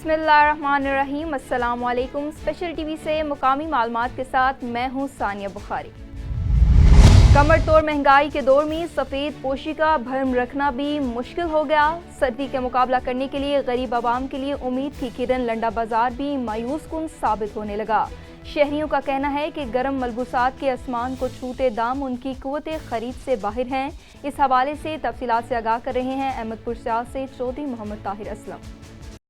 बिस्मिल्लाहिर्रहमानिर्रहीम। अस्सलाम वालेकुम। स्पेशल टीवी से मुकामी मालूमात के साथ मैं हूं सानिया बुखारी। कमर तोड़ महंगाई के दौर में सफ़ेद पोशी का भरम रखना भी मुश्किल हो गया। सर्दी का मुकाबला करने के लिए गरीब आवाम के लिए उम्मीद की किरण लंडा बाजार भी मायूस कुन साबित होने लगा। शहरियों का कहना है कि गर्म मलबूसात के आसमान को छूते दाम उनकी कुव्वत खरीद से बाहर हैं। इस हवाले से तफसीलात से आगाह कर रहे हैं अहमदपुर सियाल से चौधरी मोहम्मद ताहिर असलम।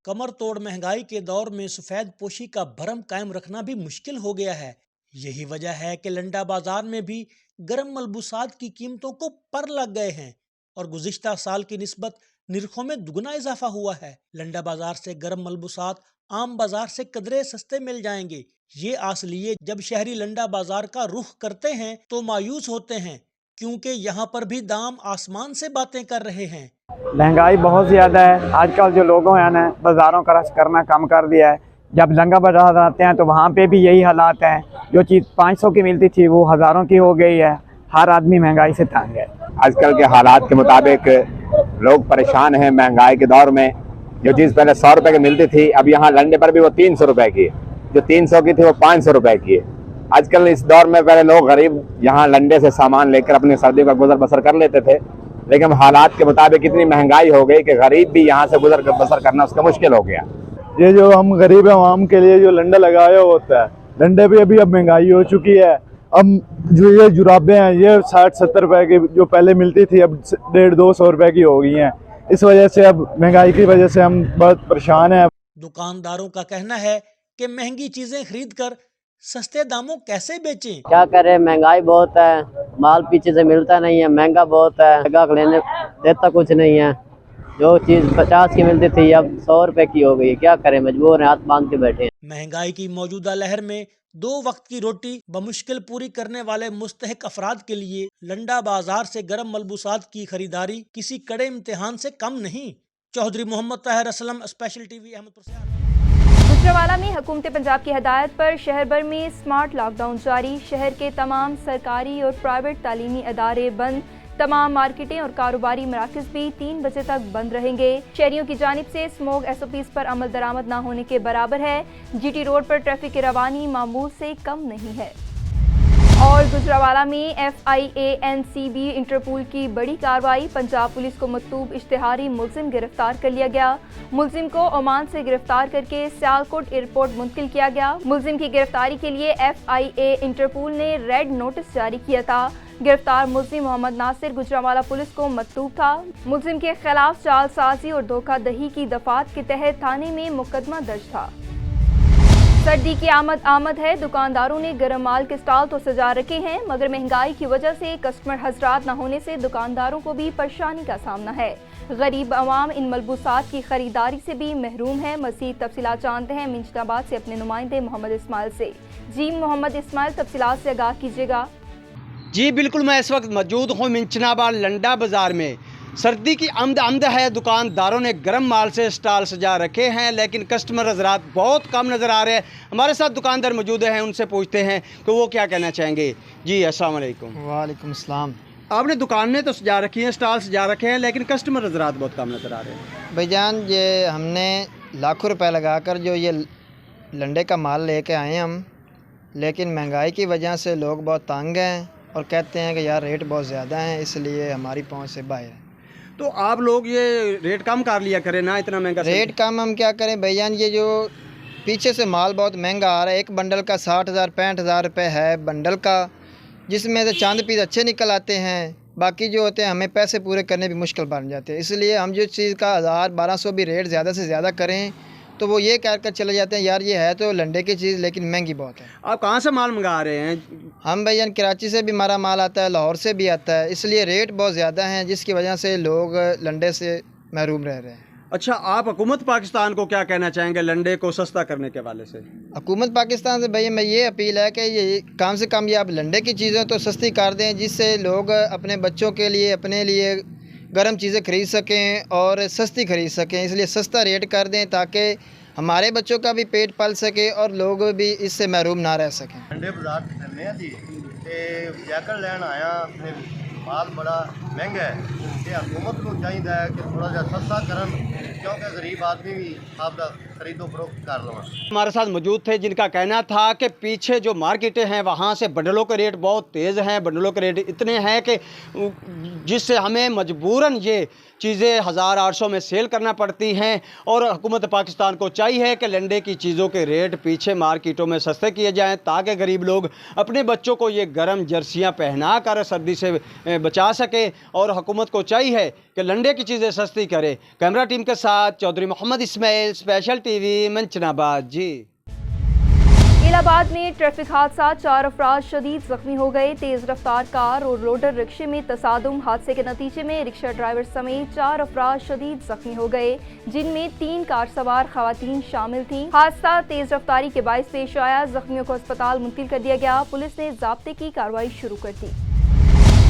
कमर तोड़ महंगाई के दौर में सफेद पोशी का भरम कायम रखना भी मुश्किल हो गया है। यही वजह है कि लंडा बाजार में भी गर्म मलबूसात की कीमतों को पर लग गए हैं और गुज़िश्ता साल की निस्बत निरखों में दुगना इजाफा हुआ है। लंडा बाजार से गर्म मलबूसात आम बाजार से कदरे सस्ते मिल जाएंगे, ये आस लिए जब शहरी लंडा बाजार का रुख करते हैं तो मायूस होते हैं, क्योंकि यहाँ पर भी दाम आसमान से बातें कर रहे हैं। महंगाई बहुत ज़्यादा है। आजकल जो लोगों हैं ना बाज़ारों का रश करना कम कर दिया है। जब लंगा बाजार आते हैं तो वहाँ पे भी यही हालात हैं। जो चीज़ 500 की मिलती थी वो हज़ारों की हो गई है। हर आदमी महंगाई से तंग है। आजकल के हालात के मुताबिक लोग परेशान हैं। महंगाई के दौर में जो चीज़ पहले 100 रुपए की मिलती थी, अब यहाँ लंडे पर भी वो 300 रुपए की है। जो 300 की थी वो 500 रुपए की है। आजकल इस दौर में पहले लोग गरीब यहाँ लंडे से सामान लेकर अपनी सर्दी का गुजर बसर कर लेते थे, लेकिन हालात के मुताबिक इतनी महंगाई हो गई कि गरीब भी यहाँ से गुजर बसर करना उसका मुश्किल हो गया। ये जो हम गरीब आवाम के लिए जो लंडा लगाया होता है, लंडे पे अभी अब महंगाई हो चुकी है। अब जो ये जुराबें हैं ये 60-70 रुपए की जो पहले मिलती थी अब 150-200 रुपए की हो गई हैं। इस वजह से अब महंगाई की वजह से हम बहुत परेशान हैं। दुकानदारों का कहना है कि महंगी चीजें खरीद कर सस्ते दामों कैसे बेचें। क्या करें, महंगाई बहुत है, माल पीछे से मिलता नहीं है, महंगा बहुत है, ग्राहक लेने देता कुछ नहीं है। जो चीज़ 50 की मिलती थी अब 100 रुपए की हो गई। क्या करें, मजबूर हैं, हाथ बांध के बैठे हैं। महंगाई की मौजूदा लहर में 2 वक्त की रोटी बमुश्किल पूरी करने वाले मुस्तहिक अफराद के लिए लंडा बाजार से गर्म मलबूसात की खरीदारी किसी कड़े इम्तिहान से कम नहीं। Chaudhry Mohammad Tahir Aslam, special TV, Ahmadpur. गुजरावाला में हुकूमत पंजाब की हदायत पर शहर भर में स्मार्ट लॉकडाउन जारी। शहर के तमाम सरकारी और प्राइवेट तालीमी अदारे बंद। तमाम मार्केटें और कारोबारी मराकज़ भी 3 बजे तक बंद रहेंगे। शहरियों की जानिब से स्मोक SOPs पर अमल दरामद न होने के बराबर है। GT रोड पर ट्रैफिक की रवानी मामूल से कम नहीं है। और गुजरावाला में FIANCB इंटरपोल की बड़ी कार्रवाई। पंजाब पुलिस को मकतूब इश्तिहारी मुलजिम गिरफ्तार कर लिया गया। मुलजिम को ओमान से गिरफ्तार करके सियालकोट एयरपोर्ट मुंतकिल किया गया। मुलजिम की गिरफ्तारी के लिए FIA इंटरपोल ने रेड नोटिस जारी किया था। गिरफ्तार मुलजिम मोहम्मद नासिर गुजरावाला पुलिस को मकतूब था। मुलजिम के खिलाफ जालसाजी और धोखाधही की दफात के तहत थाने में मुकदमा दर्ज था। सर्दी की आमद है। दुकानदारों ने गर्म माल के स्टॉल तो सजा रखे हैं, मगर महंगाई की वजह से कस्टमर हजरात न होने से दुकानदारों को भी परेशानी का सामना है। गरीब अवाम इन मलबूसात की खरीदारी से भी महरूम है। मज़ीद तफसीलात जानते हैं मिंचनाबाद से अपने नुमाइंदे मोहम्मद इस्माइल से। जी मोहम्मद इस्माइल, तफसीलात से आगाह कीजिएगा। जी बिल्कुल, मैं इस वक्त मौजूद हूँ मिंचनाबाद लंडा बाज़ार में। सर्दी की आमद है। दुकानदारों ने गर्म माल से स्टॉल सजा रखे हैं, लेकिन कस्टमर हजरात बहुत कम नज़र आ रहे हैं। हमारे साथ दुकानदार मौजूद हैं, उनसे पूछते हैं कि वो क्या कहना चाहेंगे। जी अस्सलाम वालेकुम। वालेकुम सलाम। आपने दुकानें तो सजा रखी हैं, स्टॉल सजा रखे हैं, लेकिन कस्टमर हजरात बहुत कम नज़र आ रहे हैं। भाईजान, ये हमने लाखों रुपए लगाकर जो ये लंडे का माल लेके आए हैं हम, लेकिन महंगाई की वजह से लोग बहुत तंग हैं और कहते हैं कि यार रेट बहुत ज़्यादा हैं, इसलिए हमारी पहुंच से बाहर है। तो आप लोग ये रेट कम कर लिया करें ना, इतना महंगा रेट कम हम क्या करें भाईजान। ये जो पीछे से माल बहुत महंगा आ रहा है। एक बंडल का 60,000-65,000 रुपये है बंडल का, जिसमें से चंद पीस अच्छे निकल आते हैं, बाकी जो होते हैं हमें पैसे पूरे करने भी मुश्किल बन जाते हैं। इसलिए हम जो चीज़ का 1000-1200 भी रेट ज़्यादा से ज़्यादा करें तो वो ये कह कर चले जाते हैं यार ये है तो लंडे की चीज़, लेकिन महंगी बहुत है। आप कहाँ से माल मंगा रहे हैं? हम भैया कराची से भी हमारा माल आता है, लाहौर से भी आता है, इसलिए रेट बहुत ज़्यादा हैं, जिसकी वजह से लोग लंडे से महरूम रह रहे हैं। अच्छा, आप हुकूमत पाकिस्तान को क्या कहना चाहेंगे लंडे को सस्ता करने के हवाले से? हुकूमत पाकिस्तान से भैया मैं ये अपील है कि ये कम से कम ये आप लंडे की चीज़ें तो सस्ती कर दें, जिससे लोग अपने बच्चों के लिए, अपने लिए गर्म चीज़ें ख़रीद सकें और सस्ती ख़रीद सकें। इसलिए सस्ता रेट कर दें ताकि हमारे बच्चों का भी पेट पल सके और लोग भी इससे महरूम ना रह सकें। लंडे बाजार खरीदने जी जैकेट लैन आया, माल बड़ा महंगा है। हुकूमत को चाहिए कि थोड़ा जहा सस्ता करन, क्योंकि गरीब आदमी भी आपका खरीदो फरोख्त कर लवां। हमारे साथ मौजूद थे जिनका कहना था कि पीछे जो मार्केटें हैं वहाँ से बंडलों के रेट बहुत तेज़ हैं, बंडलों के रेट इतने हैं कि जिससे हमें मजबूरन ये चीज़ें 1800 में सेल करना पड़ती हैं। और हुकूमत पाकिस्तान को चाहिए कि लंडे की चीज़ों के रेट पीछे मार्केटों में सस्ते किए जाएँ ताकि गरीब लोग अपने बच्चों को ये गर्म जर्सियाँ पहना कर सर्दी से बचा सके। और हुकूमत को चाहिए कि लंडे की चीज़ें सस्ती करे। कैमरा टीम के साथ चौधरी मोहम्मद इस्माइल, स्पेशल टीवी, मंचनाबाद। जी, इलाहाबाद में ट्रैफिक हादसा, 4 अफराद शदीद जख्मी हो गए। तेज रफ्तार कार और लोडर रिक्शे में तसादुम, हादसे के नतीजे में रिक्शा ड्राइवर समेत 4 अफराद शदीद जख्मी हो गए, जिनमें 3 कार सवार खवातीन शामिल थीं। हादसा तेज रफ्तारी के बायस पेश आया। जख्मियों को अस्पताल मुंतकिल कर दिया गया। पुलिस ने ज़ाब्ते की कार्रवाई शुरू कर दी।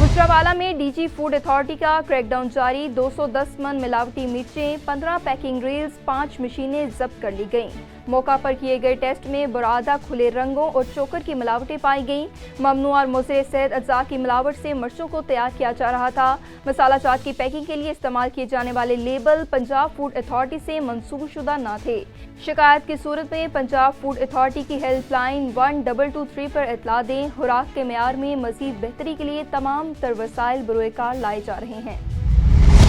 गुजरांवाला में डीजी फूड अथॉरिटी का क्रैकडाउन जारी। 210 मन मिलावटी मिर्चें, 15 पैकिंग रील्स, 5 मशीनें जब्त कर ली गईं। मौका पर किए गए टेस्ट में बुरादा, खुले रंगों और चोकर की मिलावटें पाई गईं। ममनू और मुज़र सेहत अज्जा की मिलावट से मिर्चों को तैयार किया जा रहा था। मसाला चाट की पैकिंग के लिए इस्तेमाल किए जाने वाले लेबल पंजाब फूड अथॉरिटी से मंसूब शुदा न थे। शिकायत की सूरत में पंजाब फूड अथॉरिटी की हेल्पलाइन 1223 पर इतला दें। खुराक के मेयार में मजीद बेहतरी के लिए तमाम तर वसाइल बरोएकार लाए जा रहे हैं।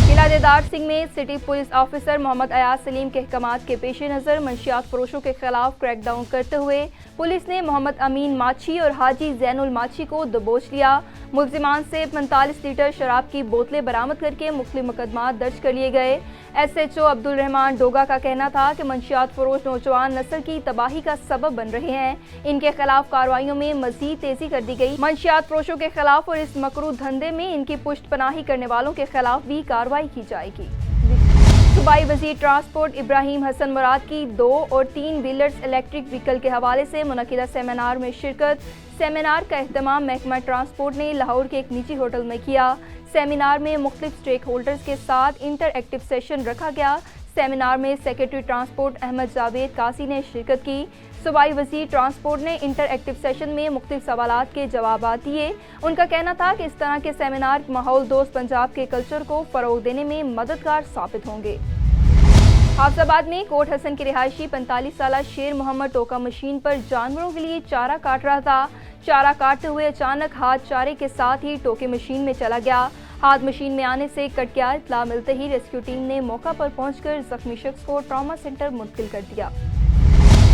किला देदार सिंह में city police officer Mohammad Ayaz Salim के अहकामात के पेश नज़र मंशियात फरोशों के खिलाफ क्रैकडाउन करते हुए पुलिस ने मोहम्मद अमीन माछी और हाजी जैनुल माछी को दबोच लिया। मुल्जिमान से 45 लीटर शराब की बोतलें बरामद करके मुख्तलिफ मुकदमा दर्ज कर लिए गए। SHO अब्दुल रहमान डोगा का कहना था कि मंशियात फरोश नौजवान नस्ल की तबाही का सबब बन रहे हैं। इनके खिलाफ कार्रवाइयों में मजीद तेजी कर दी गई। मंशियात फरोशों के खिलाफ और इस मकरू धंधे में इनकी पुष्ट पनाही करने वालों के खिलाफ भी कार्रवाई की जाएगी। सूबाई वज़ीर ट्रांसपोर्ट इब्राहिम हसन मुराद की 2 और 3 व्हीलर्स इलेक्ट्रिक व्हीकल के हवाले से मुनक़िदा सेमिनार में शिरकत। सेमिनार का एहतमाम महकमा ट्रांसपोर्ट ने लाहौर के एक निजी होटल में किया। सेमिनार में मुख्तलिफ स्टेक होल्डर्स के साथ इंटरएक्टिव सेशन रखा गया। सेमिनार में सेक्रेटरी ट्रांसपोर्ट अहमद जावेद कासी ने शिरकत की। सूबाई वज़ीर ट्रांसपोर्ट ने इंटरएक्टिव सेशन में मुख्तलिफ सवालात के जवाब दिए। उनका कहना था कि इस तरह के सेमिनार माहौल दोस्त पंजाब के कल्चर को फ़रोग़ देने में मददगार साबित होंगे। हाफिजाबाद में कोट हसन के रिहायशी 45 साला शेर मोहम्मद टोका मशीन पर जानवरों के लिए चारा काट रहा था। चारा काटते हुए अचानक हाथ चारे के साथ ही टोके मशीन में चला गया। हाथ मशीन में आने से कट गया। इत्तला मिलते ही रेस्क्यू टीम ने मौका पर पहुंचकर जख्मी शख्स को ट्रॉमा सेंटर मुंतकिल कर दिया।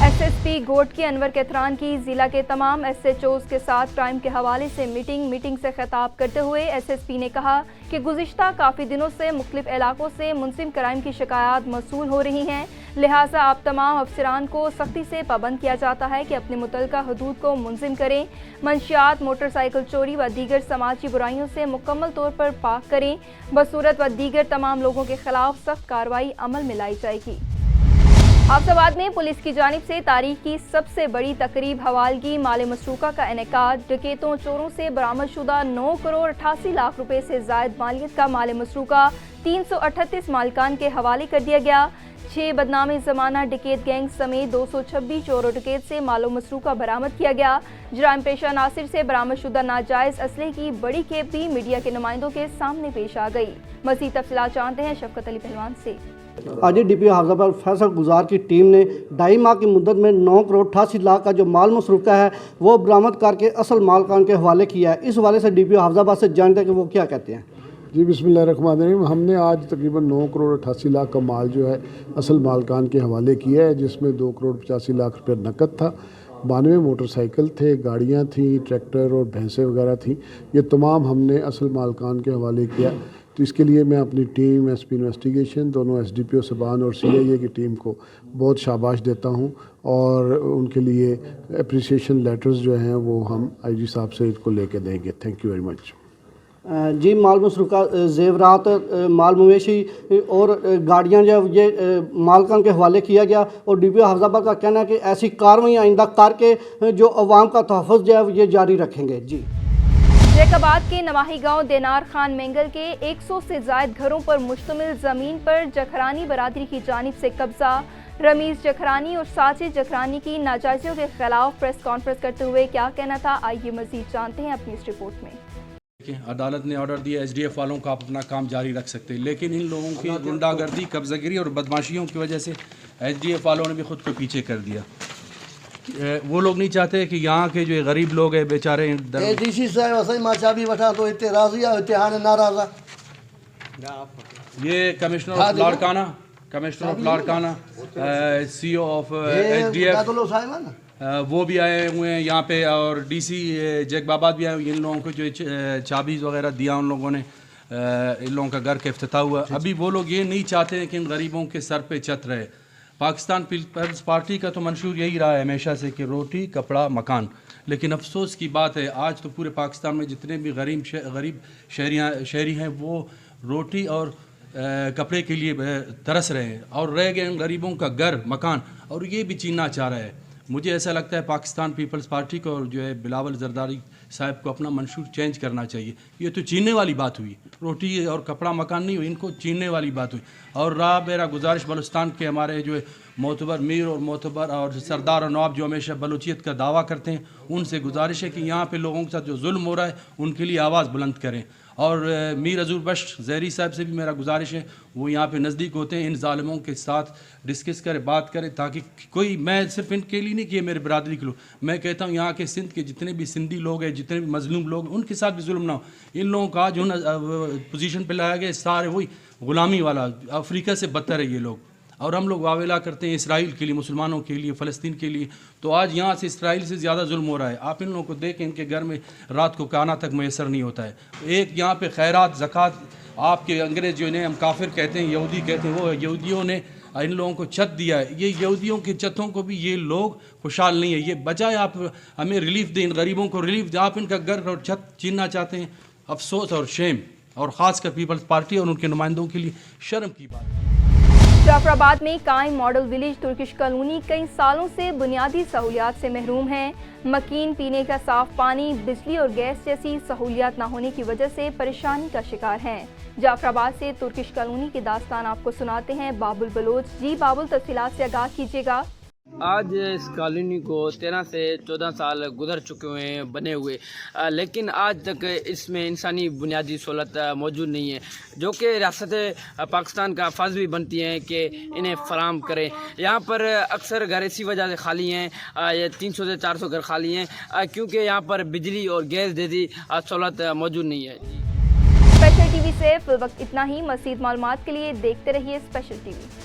SSP गोट की अनवर कैथरान की जिला के तमाम SHOs के साथ क्राइम के हवाले से मीटिंग से खिताब करते हुए SSP ने कहा कि गुज़िश्ता काफ़ी दिनों से मुख्तलिफ इलाकों से मुनसिम क्राइम की शिकायत मौसूल हो रही हैं, लिहाजा आप तमाम अफसरान को सख्ती से पाबंद किया जाता है कि अपने मुतल्लिका हदूद को मुनज़िम करें, मंशियात, मोटरसाइकिल चोरी व दीगर समाजी बुराइयों से मुकम्मल तौर पर पाक करें। बसूरत व दीगर तमाम लोगों के खिलाफ सख्त कार्रवाई अमल में लाई जाएगी। हाफिजाबाद में पुलिस की जानिब से तारीख की सबसे बड़ी तकरीब हवालगी माल मसरूका का इनेकाद। डकैतों चोरों से बरामद शुदा 9 करोड़ 88 लाख रुपए से जायद मालियत का माल मसरूका 338 मालिकान के हवाले कर दिया गया। 6 बदनामी ज़माना डकैत गैंग समेत 226 चोर डकैत से मालो मसरूका बरामद किया गया। जराइम पेशा नासिर से बरामद शुदा नाजायज़ असले की बड़ी खेप भी मीडिया के नुमाइंदों के सामने पेश आ गई। मज़ीद तफसीलात जानते हैं शफकत अली पहलवान से। आज DPO हाफिजाबाद फैसल गुजार की टीम ने 2.5 माह की मुद्दत में 9 करोड़ 88 लाख का जो माल मसरूका है वो बरामद करके असल मालकान के हवाले किया है। इस हवाले से DPO हाफिजाबाद से जानते हैं कि वो क्या कहते हैं। जी बिस्मिल्लाहिर्रहमानिर्रहीम। हमने आज तकरीबन 9 करोड़ 88 लाख का माल जो है असल मालकान के हवाले किया है, जिसमें 2 करोड़ 85 लाख रुपये नकद था, 92 मोटरसाइकिल थे, गाड़ियाँ थीं, ट्रैक्टर और भैंसें वगैरह थीं। ये तमाम हमने असल मालकान के हवाले किया। तो इसके लिए मैं अपनी टीम SP इन्वेस्टिगेशन, दोनों SDPO सबान और CIA की टीम को बहुत शाबाश देता हूँ और उनके लिए अप्रिसिएशन लेटर्स जो हैं वो हम IG साहब से इनको लेके देंगे। Thank you very much. जी, माल मसरूका जेवरात, माल मवेशी और गाड़ियाँ जो ये मालकान के हवाले किया गया और DPO हाफिजाबाद का कहना है कि ऐसी कार्रवाई आइंदा करके जो अवाम का तहफ़्फ़ुज़ जो है ये जारी रखेंगे। जी, जैकाबाद के नवाही गांव देनार खान मेंगल के 100 से ज़ायद घरों पर मुश्तमिल ज़मीन पर जखरानी बरादरी की जानिब से कब्जा। रमीज़ जखरानी और साजिद जखरानी की नाजायज़ियों के खिलाफ प्रेस कॉन्फ्रेंस करते हुए क्या कहना था, आइए मज़ीद जानते हैं अपनी इस रिपोर्ट में। अदालत ने ऑर्डर दिया SDF वालों को आप अपना काम जारी रख सकते हैं, लेकिन इन लोगों की गुंडागर्दी, कब्ज़ागिरी और बदमाशियों की वजह से SDF वालों ने भी ख़ुद को पीछे कर दिया। वो लोग नहीं चाहते कि यहाँ के जो गरीब लोग हैं बेचारे DC साहब असां मां चाबी वठां तो हिते राज़ी आहे, हिते हाणे नाराज़ आहे। ये commissioner of Larkana CEO of SDF वो भी आए हुए हैं यहाँ पे, और DC जैकबाबाद भी आए हुए। इन लोगों को जो चाबीज़ वगैरह दिया उन लोगों ने, इन लोगों का घर का इफ्तिताह हुआ। अभी वो लोग ये नहीं चाहते हैं कि इन गरीबों के सर पे छत रहे। पाकिस्तान पीपल्स पार्टी का तो मंशूर यही रहा है हमेशा से कि रोटी कपड़ा मकान, लेकिन अफसोस की बात है आज तो पूरे पाकिस्तान में जितने भी गरीब शहरी हैं वो रोटी और कपड़े के लिए तरस रहे हैं, और रह गए इन गरीबों का घर मकान, और ये भी छीनना चाह रहा है। मुझे ऐसा लगता है पाकिस्तान पीपल्स पार्टी को और जो है बिलावल जरदारी साहब को अपना मंशूर चेंज करना चाहिए। ये तो छीनने वाली बात हुई, रोटी और कपड़ा मकान नहीं हुई, इनको छीनने वाली बात हुई। और रहा मेरा गुजारिश बलूचिस्तान के हमारे जो है मोतबर मीर और मोतबर और सरदार और नवाब जो हमेशा बलूचियत का दावा करते हैं, उनसे गुजारिश है कि यहाँ पे लोगों के साथ जो जुल्म हो रहा है उनके लिए आवाज़ बुलंद करें। और मीर अजूर बख्श ज़हरी साहब से भी मेरा गुजारिश है वो यहाँ पे नज़दीक होते हैं, इन ज़ालिमों के साथ डिस्कस करें, बात करें, ताकि कोई, मैं सिर्फ इनके लिए नहीं कि मेरे बरादरी के लोग, मैं कहता हूँ यहाँ के सिंध के जितने भी सिंधी लोग हैं, जितने भी मजलूम लोग, उनके साथ भी जुल्म ना हो। इन लोगों का जो पोजीशन पे लाया गया सारे वही ग़ुलामी वाला, अफ्रीका से बदतर है ये लोग। और हम लोग वावेला करते हैं इसराइल के लिए, मुसलमानों के लिए, फ़लस्तीन के लिए, तो आज यहाँ से इसराइल से ज़्यादा जुल्म हो रहा है। आप इन लोगों को देखें, इनके घर में रात को खाना तक मैसर नहीं होता है। एक यहाँ पे खैरात ज़कात आपके अंग्रेज़ जो इन्हें हम काफिर कहते हैं, यहूदी कहते हैं, वो यहूदियों ने इन लोगों को छत दिया है। ये यहूदियों की छतों को भी ये लोग खुशहाल नहीं है। ये बजाय आप हमें रिलीफ दें, इन गरीबों को रिलीफ दें, आप इनका घर और छत छीनना चाहते हैं। अफसोस और शेम, और ख़ासकर पीपल्स पार्टी और उनके नुमाइंदों के लिए शर्म की बात है। जाफराबाद में कायम मॉडल विलेज तुर्किश कॉलोनी कई सालों से बुनियादी सहूलियात से महरूम है। मकीन पीने का साफ पानी, बिजली और गैस जैसी सहूलियात न होने की वजह से परेशानी का शिकार हैं। जाफराबाद से तुर्किश कॉलोनी की दास्तान आपको सुनाते हैं बाबुल बलोच। जी बाबुल, तफसीलात से आगाह कीजिएगा। आज इस कॉलोनी को 13 से 14 साल गुजर चुके हुए हैं बने हुए, लेकिन आज तक इसमें इंसानी बुनियादी सहूलत मौजूद नहीं है, जो कि रियासत पाकिस्तान का फ़र्ज़ भी बनती है कि इन्हें फराम करें। यहाँ पर अक्सर घर इसी वजह से खाली हैं, ये 300 से 400 घर खाली हैं, क्योंकि यहाँ पर बिजली और गैस जैसी सहूलत मौजूद नहीं है। स्पेशल टीवी से फिल वक्त इतना ही। मज़ीद मालूमात के लिए देखते रहिए स्पेशल टीवी।